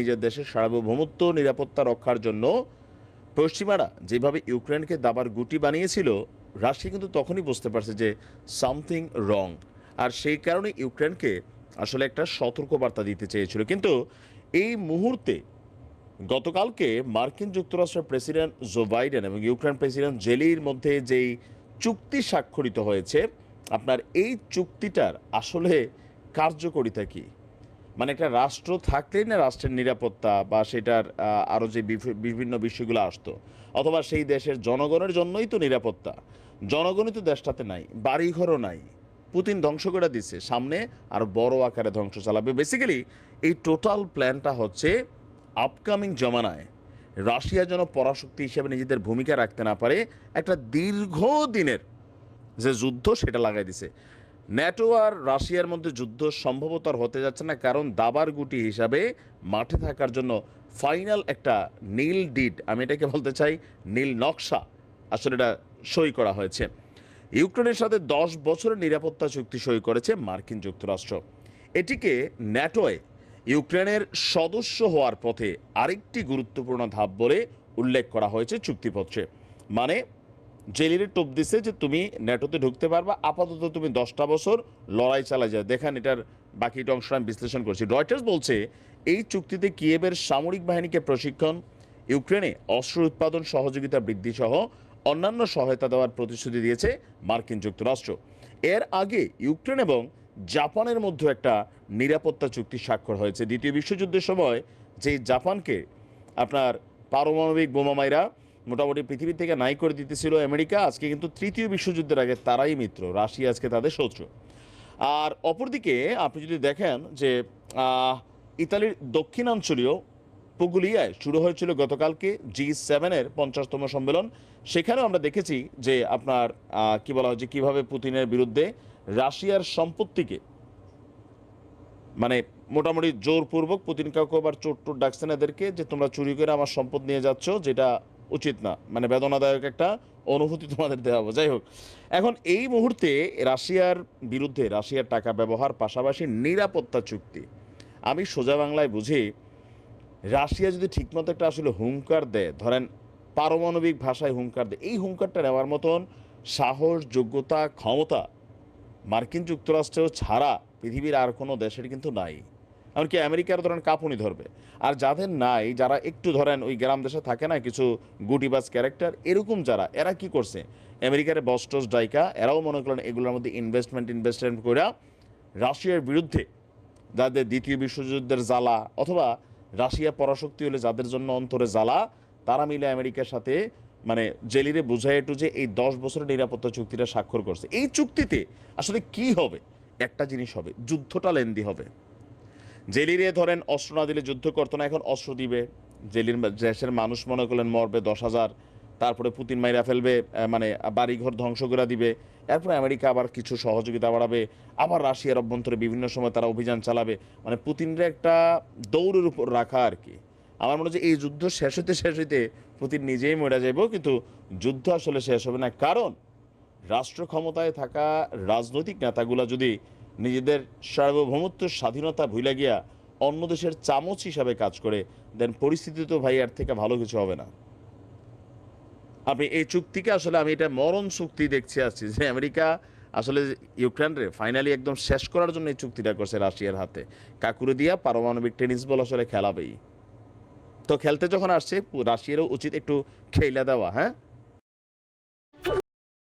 নিজের দেশের সার্বভৌমত্ব নিরাপত্তা রক্ষার জন্য পশ্চিমারা যেভাবে ইউক্রেনকে দাবার গুটি বানিয়েছিল, রাশিয়া কিন্তু তখনই বুঝতে পারছে যে সামথিং রং। আর সেই কারণে ইউক্রেনকে আসলে একটা সতর্কবার্তা দিতে চেয়েছিল। কিন্তু এই মুহূর্তে গতকালকে মার্কিন যুক্তরাষ্ট্রের প্রেসিডেন্ট জো বাইডেন এবং ইউক্রেন প্রেসিডেন্ট জেলির মধ্যে যেই চুক্তি স্বাক্ষরিত হয়েছে, আপনার এই চুক্তিটার আসলে কার্যকরিতা কি? মানে একটা রাষ্ট্র থাকলেই না রাষ্ট্রের নিরাপত্তা বা সেটার আরও যে বিভিন্ন বিষয়গুলো আসতো, অথবা সেই দেশের জনগণের জন্যই তো নিরাপত্তা। জনগণই তো দেশটাতে নাই, বাড়িঘরও নাই, পুতিন ধ্বংস করে দিচ্ছে, সামনে আর বড় আকারে ধ্বংস চালাবে। বেসিক্যালি এই টোটাল প্ল্যানটা হচ্ছে আপকামিং জমানায় রাশিয়া যেন পরাশক্তি হিসেবে নিজেদের ভূমিকা রাখতে না পারে, একটা দীর্ঘদিনের যে যুদ্ধ সেটা লাগাই দিছে। ন্যাটো আর রাশিয়ার মধ্যে যুদ্ধ সম্ভবত আর হতে যাচ্ছে না, কারণ দাবার গুটি হিসাবে মাঠে থাকার জন্য ফাইনাল একটা নীল ডিড, আমি এটাকে বলতে চাই নীল নকশা, আসলে এটা সই করা হয়েছে। ইউক্রেনের সাথে 10 বছরের নিরাপত্তা চুক্তি সই করেছে মার্কিন যুক্তরাষ্ট্র। এটিকে ন্যাটোয় ইউক্রেনের সদস্য হওয়ার পথে আরেকটি গুরুত্বপূর্ণ ধাপ বলে উল্লেখ করা হয়েছে চুক্তিপত্রে। মানে জেলিরে টোপ দিছে যে তুমি ন্যাটোতে ঢুকতে পারবা, আপাতত তুমি 10টা বছর লড়াই চালা যায়। দেখেন এটার বাকিটা অংশ আমি বিশ্লেষণ করছি। রয়টার্স বলছে এই চুক্তিতে কিয়েভের সামরিক বাহিনীকে প্রশিক্ষণ, ইউক্রেনে অস্ত্র উৎপাদন সহযোগিতা বৃদ্ধি সহ অন্যান্য সহায়তা দেওয়ার প্রতিশ্রুতি দিয়েছে মার্কিন যুক্তরাষ্ট্র। এর আগে ইউক্রেন এবং জাপানের মধ্যে একটা নিরাপত্তা চুক্তি স্বাক্ষর হয়েছে। দ্বিতীয় বিশ্বযুদ্ধের সময় যে জাপানকে আপনার পারমাণবিক বোমা মাইরা মোটামুটি পৃথিবী থেকে নাই করে দিতেছিল আমেরিকা, আজকে কিন্তু তৃতীয় বিশ্বযুদ্ধের আগে তারাই মিত্র, রাশিয়া আজকে তাদের শত্রু। আর অপরদিকে আপনি যদি দেখেন যে ইতালির দক্ষিণাঞ্চলীয় পুগুলিয়ায় শুরু হয়েছিল গতকালকে G7-এর 50তম সম্মেলন। সেখানেও আমরা দেখেছি যে আপনার কি বলা হয় যে কীভাবে পুতিনের বিরুদ্ধে রাশিয়ার সম্পত্তিকে মানে মোটামুটি জোরপূর্বক পুতিন কাউকে আবার চোট টোট ডাকছেন এদেরকে, যে তোমরা চুরি করে আমার সম্পদ নিয়ে যাচ্ছ, যেটা উচিত না, মানে বেদনাদায়ক একটা অনুভূতি তোমাদের দেওয়া হবে। যাই হোক, এখন এই মুহূর্তে রাশিয়ার বিরুদ্ধে রাশিয়ার টাকা ব্যবহার পাশাপাশি নিরাপত্তা চুক্তি, আমি সোজা বাংলায় বুঝি, রাশিয়া যদি ঠিকমতো একটা আসলে হুঙ্কার দেয়, ধরেন পারমাণবিক ভাষায় হুঙ্কার দেয়, এই হুঙ্কারটা নেওয়ার মতন সাহস, যোগ্যতা, ক্ষমতা মার্কিন যুক্তরাষ্ট্রেও ছাড়া পৃথিবীর আর কোনো দেশের কিন্তু নাই। এমনকি আমেরিকার ধরেন কাঁপুনি ধরবে। আর যাদের নাই, যারা একটু ধরেন ওই গ্রাম দেশে থাকে না কিছু গুটিবাজ ক্যারেক্টার, এরকম যারা, এরা কি করছে, আমেরিকার বস্টস ডাইকা, এরাও মনে করেন এগুলোর মধ্যে ইনভেস্টমেন্ট করে রাশিয়ার বিরুদ্ধে যাদের দ্বিতীয় বিশ্বযুদ্ধের জ্বালা, অথবা রাশিয়া পরাশক্তি হলে যাদের জন্য অন্তরে জ্বালা, তারা মিলে আমেরিকার সাথে মানে জেলিরে বুঝায় টুঝে এই 10 বছরের নিরাপত্তা চুক্তিটা স্বাক্ষর করছে। এই চুক্তিতে আসলে কি হবে? একটা জিনিস হবে, যুদ্ধটা লেন্দি হবে। জেলিরে ধরেন অস্ত্র না দিলে যুদ্ধ করতো না, এখন অস্ত্র দিবে। জেলির দেশের মানুষ মনে করলেন মরবে 10,000, তারপরে পুতিন মাইরা ফেলবে, মানে বাড়িঘর ধ্বংস করে দিবে। এরপরে আমেরিকা আবার কিছু সহযোগিতা বাড়াবে, আবার রাশিয়ার অভ্যন্তরে বিভিন্ন সময় তারা অভিযান চালাবে। মানে পুতিনরে একটা দৌড়ের উপর রাখা আর কি। আমার মনে হচ্ছে এই যুদ্ধ শেষ হইতে পুতিন নিজেই মরে যাইব, কিন্তু যুদ্ধ আসলে শেষ হবে না। কারণ রাষ্ট্র ক্ষমতায় থাকা রাজনৈতিক নেতাগুলা যদি নিজেদের সার্বভৌমত্ব স্বাধীনতা ভুলে গিয়া অন্য দেশের চামচ হিসাবে কাজ করে, দেন পরিস্থিতি তো ভাই এর থেকে ভালো কিছু হবে না। আপনি এই চুক্তিকে আসলে আমি এটা মরণ চুক্তি দেখছি আসছি, যে আমেরিকা আসলে ইউক্রেনরে ফাইনালি একদম শেষ করার জন্য এই চুক্তিটা করছে রাশিয়ার হাতে। কাকুরে দিয়া পারমাণবিক টেনিস বল আসলে খেলাবেই। তো খেলতে যখন আসছে, রাশিয়ারও উচিত একটু খেলা দেওয়া। হ্যাঁ।